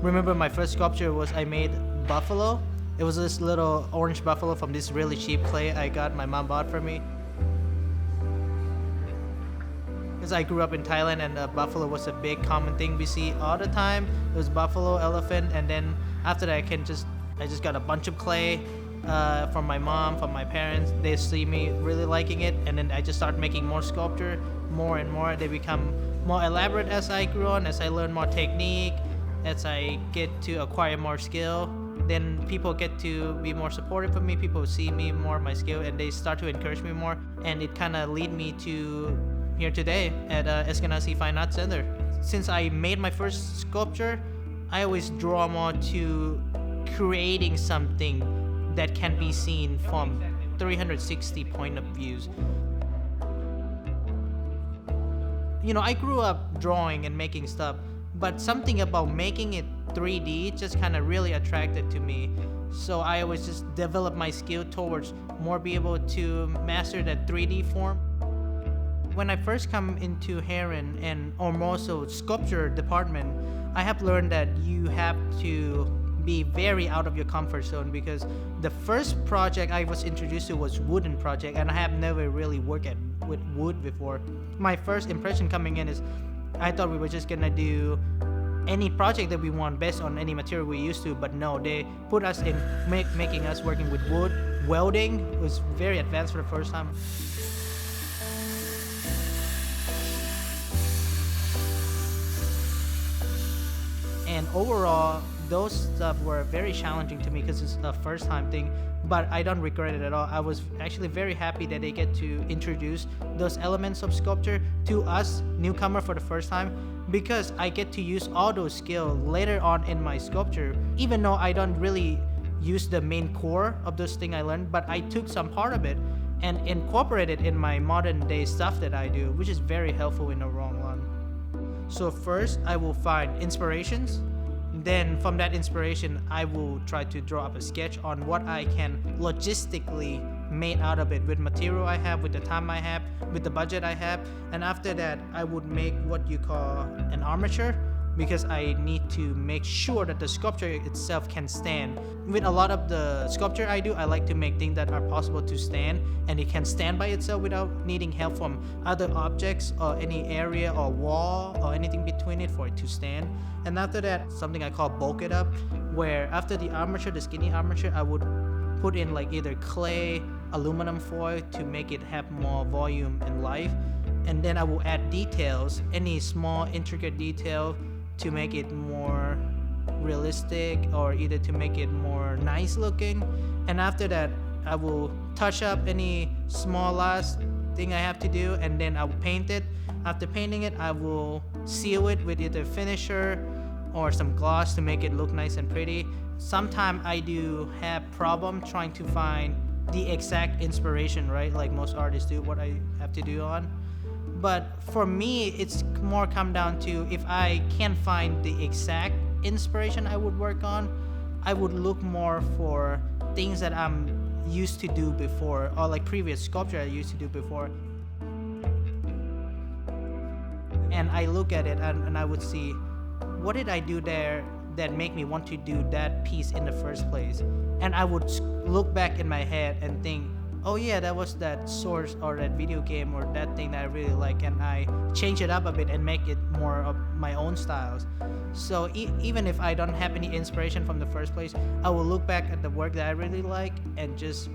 remember my first sculpture was I made buffalo. It was this little orange buffalo from this really cheap clay my mom bought for me. Because I grew up in Thailand and buffalo was a big common thing we see all the time. It was buffalo, elephant, and then after that I just got a bunch of clay from my mom, from my parents. They see me really liking it, and then I just started making more sculpture, more and more. They become more elaborate as I grew on, as I learn more technique, as I get to acquire more skill. Then people get to be more supportive of me. People see me more, my skill, and they start to encourage me more. And it kind of lead me to here today at Eskenazi Fine Arts Center. Since I made my first sculpture, I always draw more to creating something that can be seen from 360 point of views. I grew up drawing and making stuff, but something about making it 3D just kind of really attracted to me. So I always just developed my skill towards more be able to master that 3D form. When I first come into Heron or more so sculpture department, I have learned that you have to be very out of your comfort zone, because the first project I was introduced to was wooden project, and I have never really worked with wood before. My first impression coming in is I thought we were just gonna do any project that we want based on any material we used to, but no, they put us in making us working with wood. Welding was very advanced for the first time. And overall, those stuff were very challenging to me because it's a first time thing, but I don't regret it at all. I was actually very happy that they get to introduce those elements of sculpture to us newcomer for the first time, because I get to use all those skills later on in my sculpture, even though I don't really use the main core of those things I learned, but I took some part of it and incorporated in my modern day stuff that I do, which is very helpful in the long run. So first, I will find inspirations. Then from that inspiration, I will try to draw up a sketch on what I can logistically make out of it with material I have, with the time I have, with the budget I have. And after that, I would make what you call an armature, because I need to make sure that the sculpture itself can stand. With a lot of the sculpture I do, I like to make things that are possible to stand, and it can stand by itself without needing help from other objects or any area or wall or anything between it for it to stand. And after that, something I call bulk it up, where after the armature, the skinny armature, I would put in like either clay, aluminum foil to make it have more volume and life. And then I will add details, any small intricate detail, to make it more realistic or either to make it more nice looking. And after that, I will touch up any small last thing I have to do, and then I will paint it. After painting it, I will seal it with either finisher or some gloss to make it look nice and pretty. Sometimes I do have problem trying to find the exact inspiration, right? Like most artists do, what I have to do on. But for me, it's more come down to if I can't find the exact inspiration I would work on, I would look more for things that I'm used to do before, or like previous sculpture I used to do before. And I look at it and I would see, what did I do there that make me want to do that piece in the first place? And I would look back in my head and think, oh yeah, that was that source or that video game or that thing that I really like, and I change it up a bit and make it more of my own styles. So even if I don't have any inspiration from the first place, I will look back at the work that I really like and just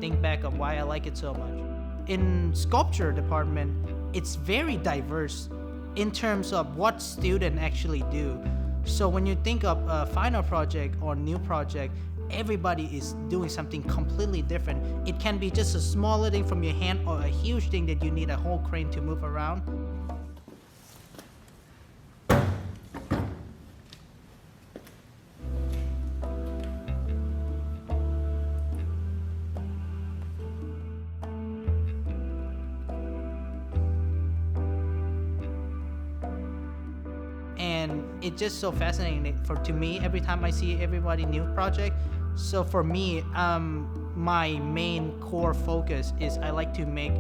think back of why I like it so much. In sculpture department, it's very diverse in terms of what students actually do. So when you think of a final project or new project, everybody is doing something completely different. It can be just a smaller thing from your hand or a huge thing that you need a whole crane to move around. And it's just so fascinating to me every time I see everybody new project. So for me, my main core focus is I like to make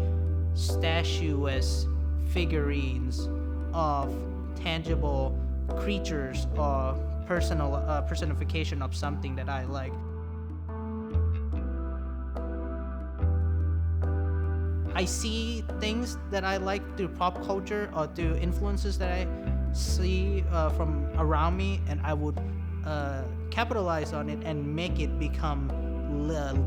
statuesque figurines of tangible creatures or personal personification of something that I like. I see things that I like through pop culture or through influences that I see from around me, and I would capitalize on it and make it become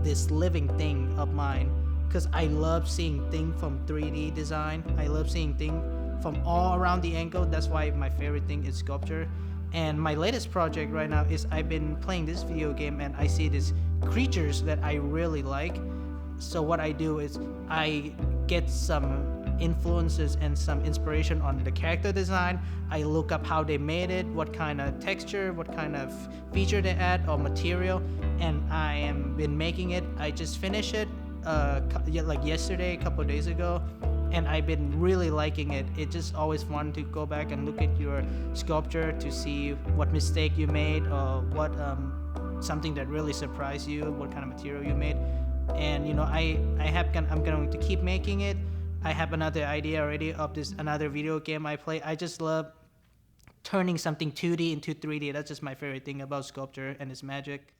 this living thing of mine. Because I love seeing things from 3D design. I love seeing things from all around the angle. That's why my favorite thing is sculpture. And my latest project right now is I've been playing this video game and I see these creatures that I really like. So what I do is I get some influences and some inspiration on the character design. I look up how they made it, what kind of texture, what kind of feature they add or material, and I am been making it. I just finished it like yesterday, a couple of days ago, and I've been really liking it. It just always fun to go back and look at your sculpture to see what mistake you made or what something that really surprised you, what kind of material you made. And I'm going to keep making it. I have another idea already of this another video game I play. I just love turning something 2D into 3D. That's just my favorite thing about sculpture and its magic.